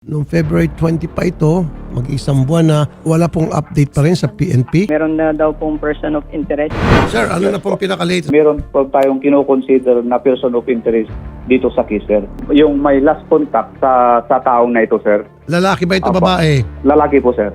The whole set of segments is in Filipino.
Noong February 20 pa ito, mag-isang buwan na wala pong update pa rin sa PNP. Meron na daw pong person of interest. Sir, ano na pong pinaka-latest? Meron po tayong kinoconsider na person of interest dito sa case, sir. Yung may last contact sa taong na ito, sir. Lalaki ba ito, Opo. babae? Lalaki po, sir.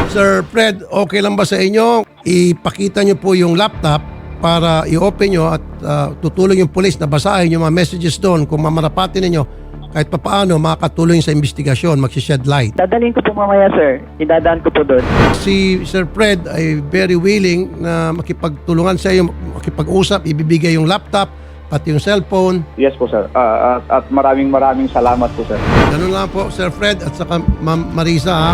Sir Fred, okay lang ba sa inyo? Ipakita nyo po yung laptop para i-open nyo at tutulong yung police na basahin yung mga messages doon. Kung mamarapatin ninyo, kahit papaano makakatulong sa investigasyon, magsished light. Dadalhin ko po mamaya, sir. Idadaan ko po doon. Si Sir Fred ay very willing na makipagtulungan sa iyo, makipag-usap, ibibigay yung laptop, pati yung cellphone. Yes po, sir. At maraming salamat po, sir. Ganun lang po, Sir Fred at saka Ma'am Marisa, ha?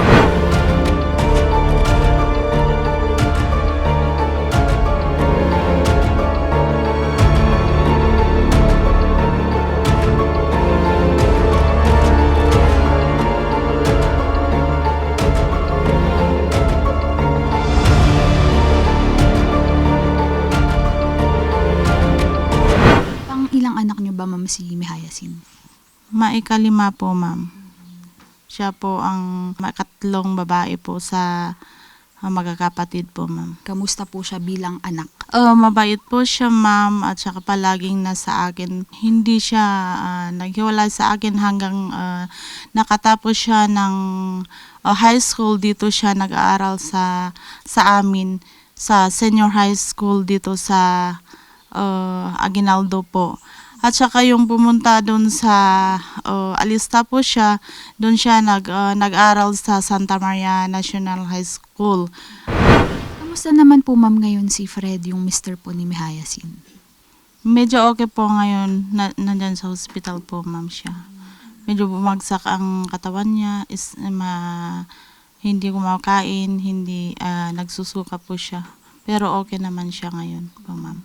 Pang ilang anak niyo ba, ma'am, si Mihayasin? Maikalima po, ma'am. Siya po ang makatlong babae po sa magkakapatid po, ma'am. Kamusta po siya bilang anak? Mabait po siya, ma'am, at saka palaging nasa akin. Hindi siya naghiwalay sa akin hanggang nakatapos siya ng high school. Dito siya nag-aaral sa amin, sa senior high school dito sa Aguinaldo po. At saka yung pumunta doon sa Alista po siya, doon siya nag-aral sa Santa Maria National High School. Kamusta naman po, ma'am, ngayon si Fred, yung mister po ni Mihayasin? Medyo okay po ngayon, nandyan sa hospital po, ma'am, siya. Medyo bumagsak ang katawan niya, hindi kumakain, hindi nagsusuka po siya. Pero okay naman siya ngayon po, ma'am.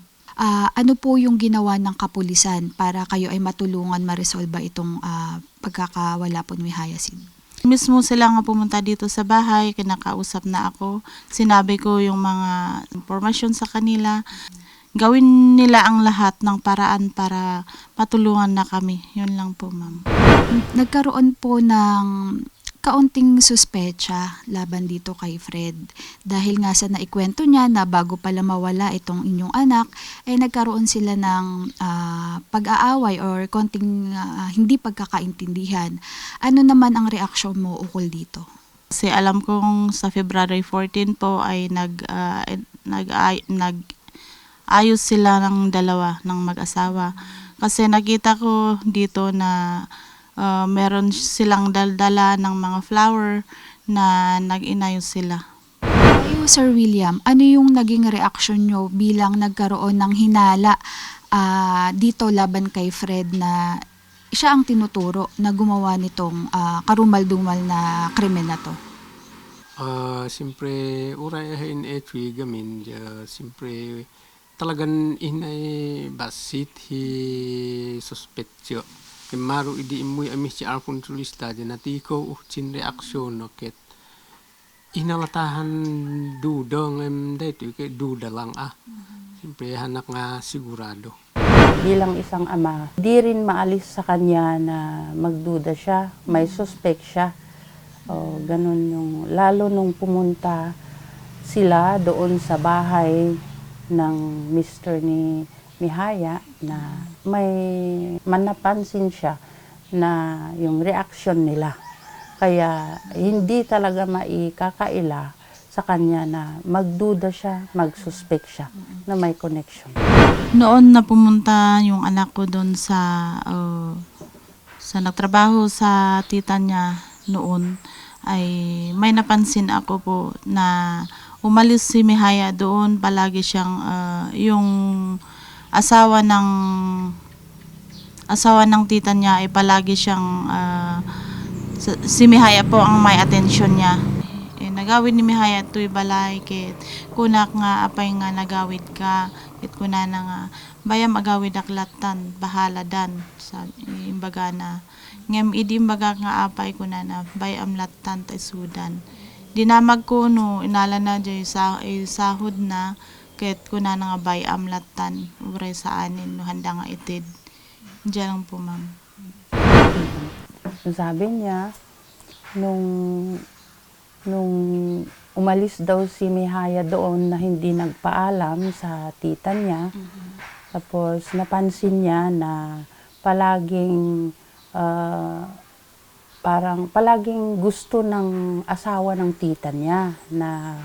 Ano po yung ginawa ng kapulisan para kayo ay matulungan ma-resolve itong pagkakawala po ni Mihayasin? Mismo sila nga pumunta dito sa bahay, kinakausap na ako. Sinabi ko yung mga impormasyon sa kanila. Gawin nila ang lahat ng paraan para matulungan na kami. Yun lang po, ma'am. Nagkaroon po ng kaunting suspecha laban dito kay Fred. Dahil nga sa naikwento niya na bago pala mawala itong inyong anak, ay nagkaroon sila ng pag-aaway or konting hindi pagkakaintindihan. Ano naman ang reaksyon mo ukol dito? Kasi alam kong sa February 14 po ay nag-ayos sila ng dalawa ng mag-asawa. Kasi nakita ko dito na meron silang daldala ng mga flower na nag-inayos sila. Kayo, Sir William, ano yung naging reaksyon nyo bilang nagkaroon ng hinala dito laban kay Fred na siya ang tinuturo na gumawa nitong karumal-dumal na krimen na to? Siyempre, urayahin etwi gamin, siyempre, talagang inay basit hi suspetsyo. Kemaru idi imuy amis si Arpon Tulista di natiko chin reaksyon no ket inalatahan duda ngem dayto ke duda lang Siyempre hanak nga sigurado. Bilang isang ama, di rin maalis sa kanya na magduda siya, may suspect siya. Ganun yung, lalo nung pumunta sila doon sa bahay ng Mr. ni Mihaya na may manapansin siya na yung reaksyon nila. Kaya hindi talaga maikakaila sa kanya na magduda siya, magsuspect siya na may connection. Noon na pumunta yung anak ko doon sa nagtrabaho sa tita niya noon, ay may napansin ako po na umalis si Mihaya doon, palagi siyang yung asawa ng tita niya ay palagi siyang si Mihaya po ang may atensyon niya. Nagawid ni Mihaya to'y balay ket kunak nga apay nga nagawid ka ket kuna na nga bayam agawid aklatan bahala dan sa imbaga na ngem idi imbaga nga apay kuna na bayam latan ta sudan dinamag ko no inala na jay sahod na ket kuna na nga bayam latan uray sa anin no handa nga itid. Diyan lang po, ma'am. Sabi niya, nung nung umalis daw si Mihaya doon na hindi nagpaalam sa tita niya. Tapos napansin niya na palaging parang palaging gusto ng asawa ng tita niya na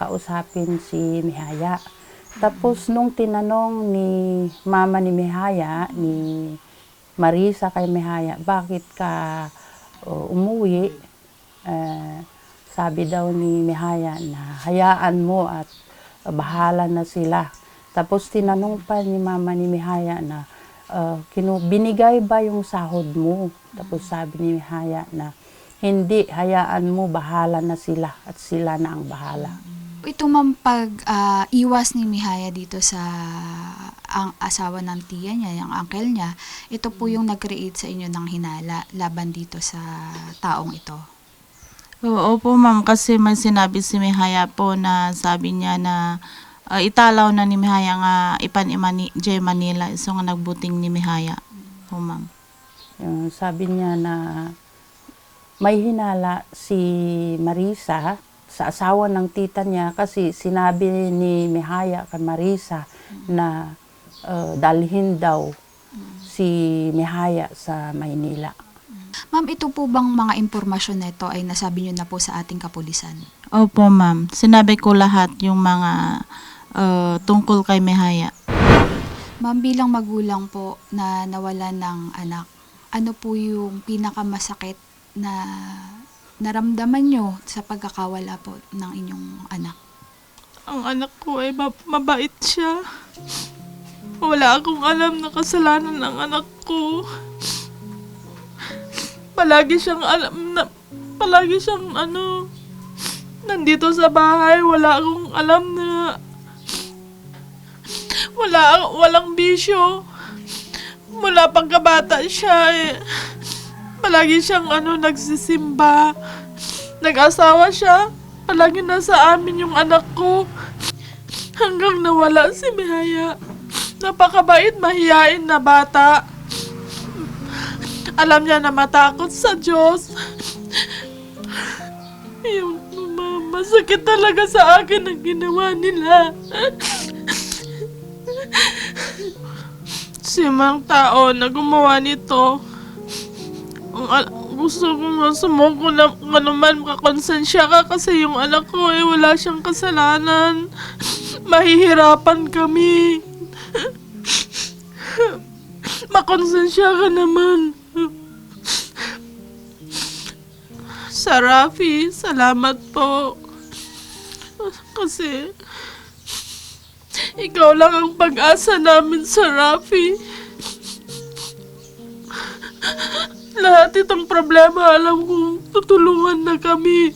kausapin si Mihaya. Tapos nung tinanong ni mama ni Mihaya, ni Marisa kay Mihaya, bakit ka umuwi? Sabi daw ni Mihaya na hayaan mo at bahala na sila. Tapos tinanong pa ni mama ni Mihaya na binigay ba yung sahod mo? Tapos sabi ni Mihaya na hindi, hayaan mo, bahala na sila at sila na ang bahala. Ito ma'am, iwas ni Mihaya dito sa ang asawa ng tiya niya, yung uncle niya, ito po yung nag-create sa inyo ng hinala laban dito sa taong ito. Oo po ma'am, kasi may sinabi si Mihaya po na sabi niya na italaw na ni Mihaya nga ipan J. Manila. So nga nagbuting ni Mihaya po ma'am. Yung sabi niya na may hinala si Marisa sa asawa ng tita niya kasi sinabi ni Mihaya kay Marisa na dalhin daw si Mihaya sa Maynila. Ma'am, ito po bang mga impormasyon na ito ay nasabi niyo na po sa ating kapulisan? Opo ma'am, sinabi ko lahat yung mga tungkol kay Mihaya. Ma'am, bilang magulang po na nawalan ng anak, ano po yung pinakamasakit na naramdaman nyo sa pagkakawala po ng inyong anak? Ang anak ko ay mabait siya. Wala akong alam na kasalanan ng anak ko. Palagi siyang nandito sa bahay. Wala akong alam na walang bisyo. Mula pagkabata siya palagi siyang nagsisimba. Nag-asawa siya. Palagi nasa amin yung anak ko. Hanggang nawala si Mihaya. Napakabait, mahiyain na bata. Alam niya na matakot sa Diyos. Yung masakit talaga sa akin ang ginawa nila. Si mga tao na gumawa nito, gusto ko nga sumuko na naman makakonsensya ka kasi yung anak ko wala siyang kasalanan. Mahihirapan kami. Makonsensya ka naman. Sa Rafi, salamat po. Kasi ikaw lang ang pag-asa namin sa Rafi. Lahat itong problema, alam kong tutulungan na kami.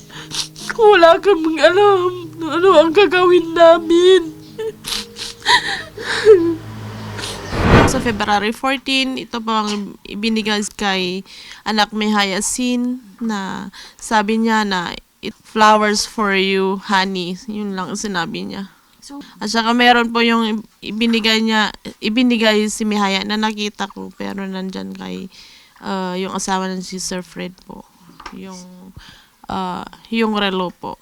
Wala kaming alam ano ang gagawin namin. Sa February 14, ito pang ibinigay kay anak Mihaya Sin na sabi niya na flowers for you, honey. Yun lang sinabi niya. At saka meron po yung ibinigay si Mihaya na nakita ko pero nandyan kay yung asawa ng si Sir Fred po. Yung relo po.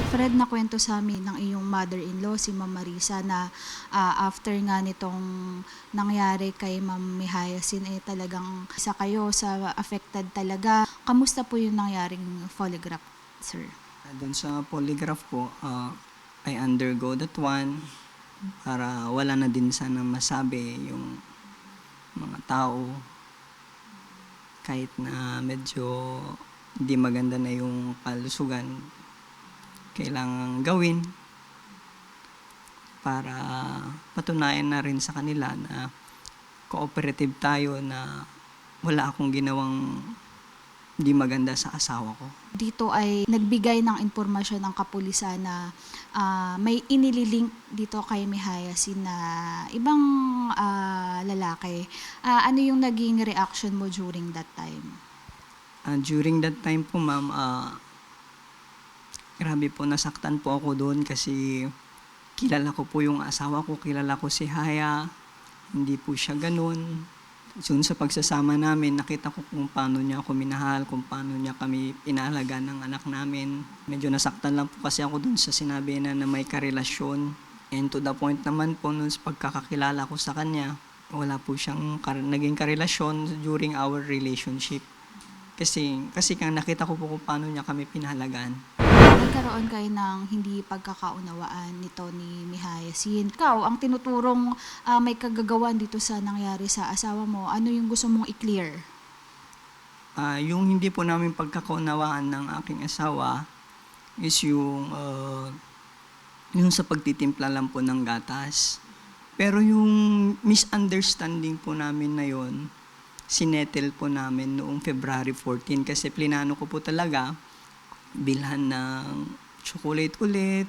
Fred, nakwento sa amin ng iyong mother-in-law, si Ma'am Marisa, na after nga nitong nangyari kay Ma'am Mihaya Sin, talagang isa kayo sa affected talaga. Kamusta po yung nangyaring polygraph, sir? Doon sa polygraph po, I undergo that one. para wala na din sana masabi yung mga tao kahit na medyo hindi maganda na yung kalusugan, kailangan gawin para patunayan na rin sa kanila na cooperative tayo, na wala akong ginawang di maganda sa asawa ko. Dito ay nagbigay ng impormasyon ng kapulisan na may inililink dito kay Mihayasin na ibang lalaki. Ano yung naging reaction mo during that time? During that time po, ma'am, grabe po, nasaktan po ako doon kasi kilala ko po yung asawa ko, kilala ko si Haya, hindi po siya ganun. Doon sa pagsasama namin, nakita ko kung paano niya ako minahal, kung paano niya kami inaalaga ng anak namin. Medyo nasaktan lang po kasi ako doon sa sinabi na may karelasyon. And to the point naman po, noon sa pagkakakilala ko sa kanya, wala po siyang naging karelasyon during our relationship. Kasi kung nakita ko po kung paano niya kami pinahalagaan. Nagkaroon kayo ng hindi pagkakaunawaan nito ni Mihayasin. Ikaw, ang tinuturong may kagagawan dito sa nangyari sa asawa mo, ano yung gusto mong i-clear? Yung hindi po namin pagkakaunawaan ng aking asawa is yung sa pagtitimpla lang po ng gatas. Pero yung misunderstanding po namin na yon, sinettle po namin noong February 14 kasi plinano ko po talaga bilhan ng chocolate ulit,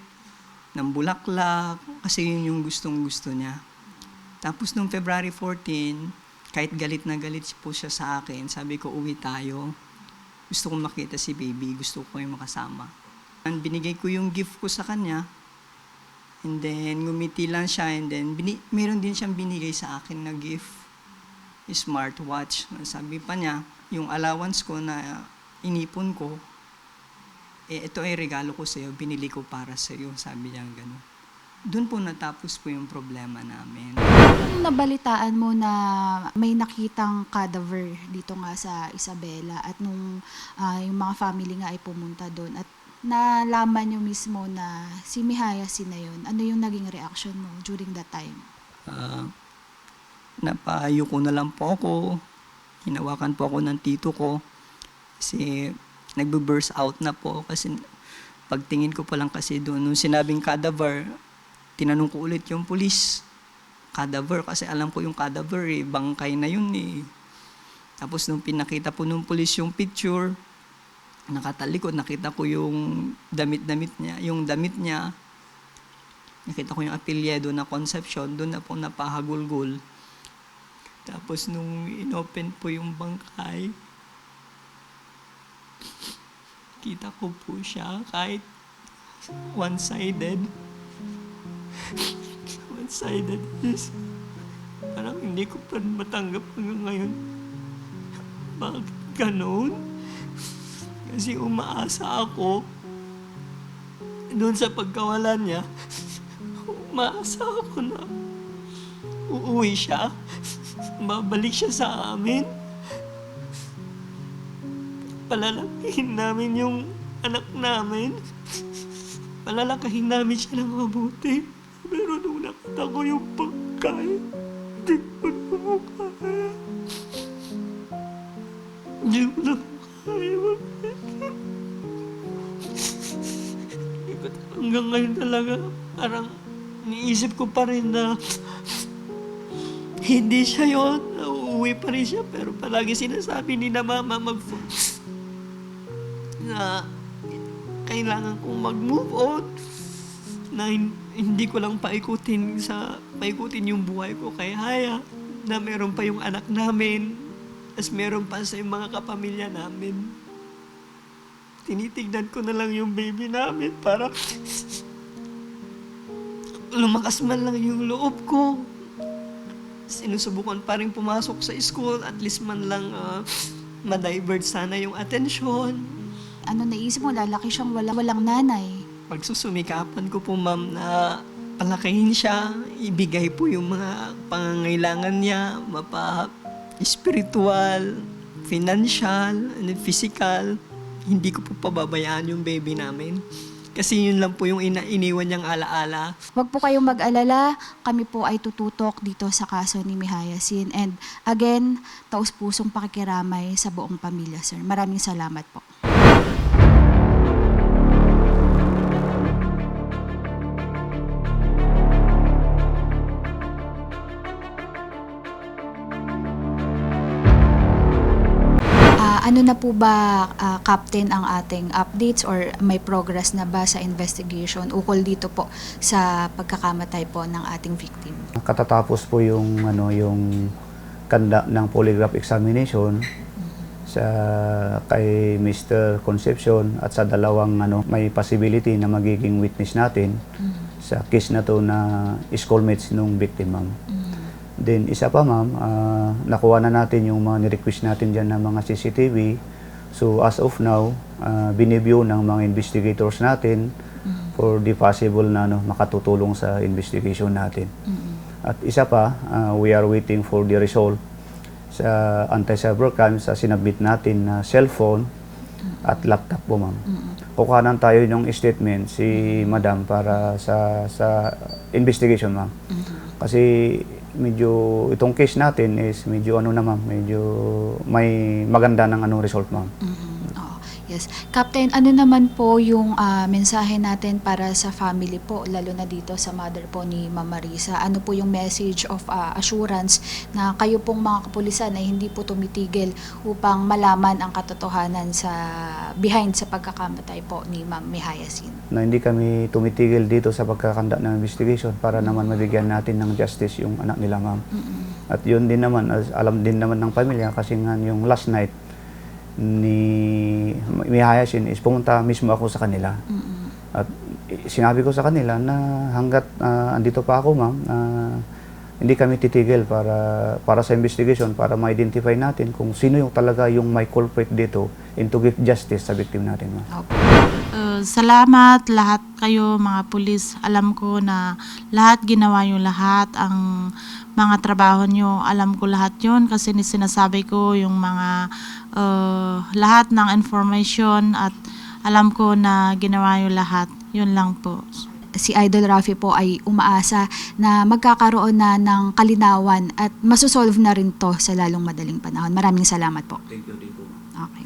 ng bulaklak, kasi yun yung gustong-gusto niya. Tapos nung February 14, kahit galit na galit po siya sa akin, sabi ko, uwi tayo. Gusto kong makita si baby, gusto ko yung makasama. And binigay ko yung gift ko sa kanya, and then ngumiti lang siya, and then meron din siyang binigay sa akin na gift, smartwatch. Sabi pa niya, yung allowance ko na inipon ko, ito ay regalo ko sa'yo, binili ko para sa'yo, sabi niya gano'n. Doon po natapos po yung problema namin. Nabalitaan mo na may nakitang cadaver dito nga sa Isabela at nung yung mga family nga ay pumunta doon at nalaman nyo mismo na si Mihayasin na yun, ano yung naging reaction mo during that time? Napayuko na lang po ako, hinawakan po ako ng tito ko kasi nagbe-burst out na po kasi pagtingin ko pa lang kasi doon, nung sinabing cadaver, tinanong ko ulit yung pulis, cadaver, kasi alam ko yung cadaver bangkay na yun Tapos nung pinakita po nung pulis yung picture, nakatalikod, nakita ko yung damit niya, nakita ko yung apelyido na Concepcion, doon na po napahagulgol. Tapos nung inopen po yung bangkay, kita ko po siya kahit one-sided. One-sided is parang hindi ko pa matanggap hanggang ngayon. Bakit ganun? Kasi umaasa ako doon sa pagkawalan niya. Umaasa ako na uuwi siya. Babalik siya sa amin. Palalakihin namin yung anak namin. Palalakahin namin siya ng mabuti. Pero nung nakita ko yung pagkain, hindi ko na kaya. Hindi ko na kaya. Hanggang ngayon talaga, parang niisip ko pa rin na hindi siya yun. Uuwi pa rin siya. Pero palagi sinasabi ni na mama na kailangan kong mag-move on, na hindi ko lang paikutin yung buhay ko kay Haya, na meron pa yung anak namin, as meron pa sa yung mga kapamilya namin. Tinitignan ko na lang yung baby namin para lumakas man lang yung loob ko. Sinusubukan pa rin pumasok sa school, at least man lang ma-divert sana yung atensyon. Ano naisip mo, lalaki siyang walang nanay? Pagsusumikapan ko po, ma'am, na palakihin siya, ibigay po yung mga pangangailangan niya, spiritual, financial, and physical. Hindi ko po pababayaan yung baby namin. Kasi yun lang po yung iniwan niyang alaala. Huwag po kayong mag-alala, kami po ay tututok dito sa kaso ni Mihayasin. And again, taus-pusong pakikiramay sa buong pamilya, sir. Maraming salamat po. Ano na po ba, Captain, ang ating updates or may progress na ba sa investigation ukol dito po sa pagkakamatay po ng ating victim? Katatapos po yung kanda ng polygraph examination sa kay Mr. Concepcion at sa dalawang may possibility na magiging witness natin sa case na to na schoolmates nung victim, ma'am. Then isa pa, ma'am, nakuha na natin yung mga ni-request natin dyan ng mga CCTV. So as of now, biniview ng mga investigators natin for the possible na makatutulong sa investigation natin. At isa pa, we are waiting for the result sa anti-cybercrime sa sinabit natin na cellphone at laptop po, ma'am. Kukuhanan tayo ng statement si Madam para sa investigation, ma'am. Kasi medyo itong case natin is medyo medyo may maganda ng result, ma'am. Yes. Captain, ano naman po yung mensahe natin para sa family po, lalo na dito sa mother po ni Ma'am Marisa? Ano po yung message of assurance na kayo pong mga kapulisan ay hindi po tumitigil upang malaman ang katotohanan sa behind sa pagkakamatay po ni Ma'am Mihayasin? Na hindi kami tumitigil dito sa pagkakanda ng investigation para naman mabigyan natin ng justice yung anak nila, ma'am. At yun din naman, alam din naman ng pamilya kasi nga yung last night ni Mihayasin is pumunta mismo ako sa kanila. At sinabi ko sa kanila na hanggat andito pa ako, ma'am, hindi kami titigil para sa investigation, para ma-identify natin kung sino yung talaga yung may culprit dito and to give justice sa victim natin, ma'am. Salamat lahat kayo mga pulis. Alam ko na lahat ginawa nyo lahat ang mga trabaho nyo. Alam ko lahat yon kasi sinasabi ko yung mga lahat ng information at alam ko na ginawa nyo lahat. Yun lang po. Si Idol Rafi po ay umaasa na magkakaroon na ng kalinawan at masosolve na rin to sa lalong madaling panahon. Maraming salamat po. Thank you, din po. Okay.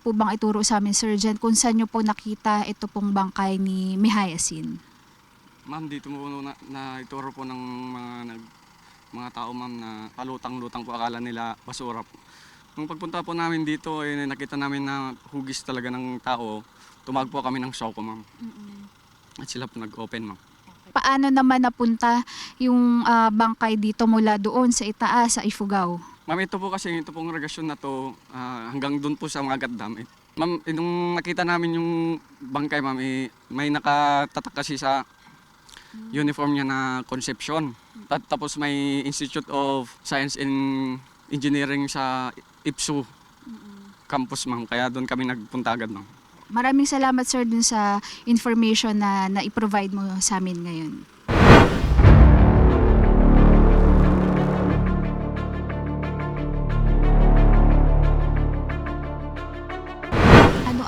Po bang ituro sa amin, Sergeant, kung saan nyo po nakita ito pong bangkay ni Mihayasin? Ma'am, dito mo na ituro po ng mga tao, ma'am, na palutang-lutang po, akala nila basura po. Nung pagpunta po namin dito, nakita namin na hugis talaga ng tao. Tumawag po kami ng SOCO, ma'am. At sila po nag-open, ma'am. Paano naman napunta yung bangkay dito mula doon sa itaas, sa Ifugao? Ma'am, ito pong regasyon na to hanggang doon po sa mga Gaddam. Ma'am, nung nakita namin yung bangkay, ma'am, may nakatatak kasi sa uniform niya na Concepcion. Tapos may Institute of Science and Engineering sa IPSU campus, ma'am. Kaya doon kami nagpunta agad, ma'am. Maraming salamat, sir, dun sa information na i-provide mo sa amin ngayon.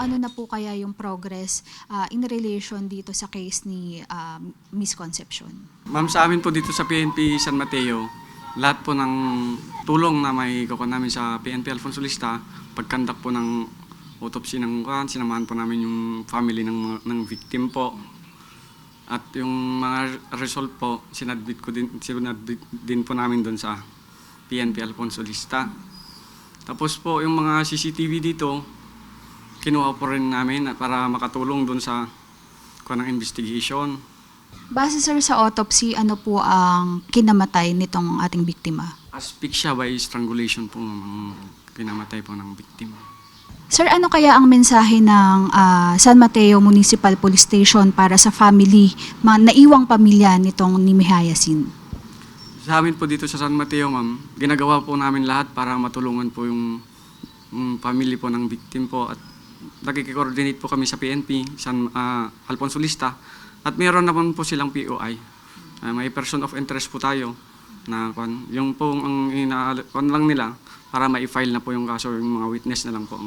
Ano na po kaya yung progress in relation dito sa case ni Miss Concepcion? Ma'am, sa amin po dito sa PNP San Mateo, lahat po ng tulong na may kukuha namin sa PNP Alfonso Lista, pagkandak po ng autopsy ng kuhan, sinamahan po namin yung family ng victim po. At yung mga result po, sinadbit din po namin doon sa PNP Alfonso Lista. Tapos po yung mga CCTV dito, kinuha po rin namin para makatulong doon sa kuha ng investigation. Base sir sa autopsy, ano po ang kinamatay nitong ating biktima? Asphyxia by strangulation po ang kinamatay po ng biktima. Sir, ano kaya ang mensahe ng San Mateo Municipal Police Station para sa family, mga naiwang pamilya nitong ni Mihayasin? Sa amin po dito sa San Mateo, ma'am, ginagawa po namin lahat para matulungan po yung family po ng victim po at nagkikoordinate po kami sa PNP, San Alfonso Lista, at meron naman po silang POI. May person of interest po tayo na yung po ang lang nila para ma-file na po yung kaso, yung mga witness na lang po.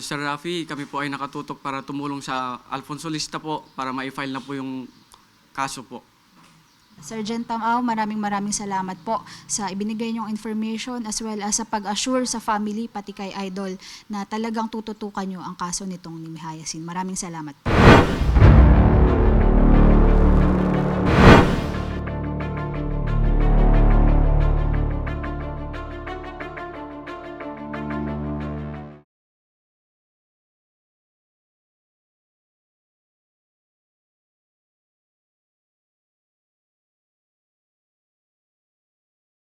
Sir Rafi, kami po ay nakatutok para tumulong sa Alfonso Lista po para ma-file na po yung kaso po. Sergeant Tamaw, maraming salamat po sa ibinigay niyong information as well as sa pag-assure sa family pati kay Idol na talagang tututukan niyo ang kaso nitong ni Mihayasin. Maraming salamat.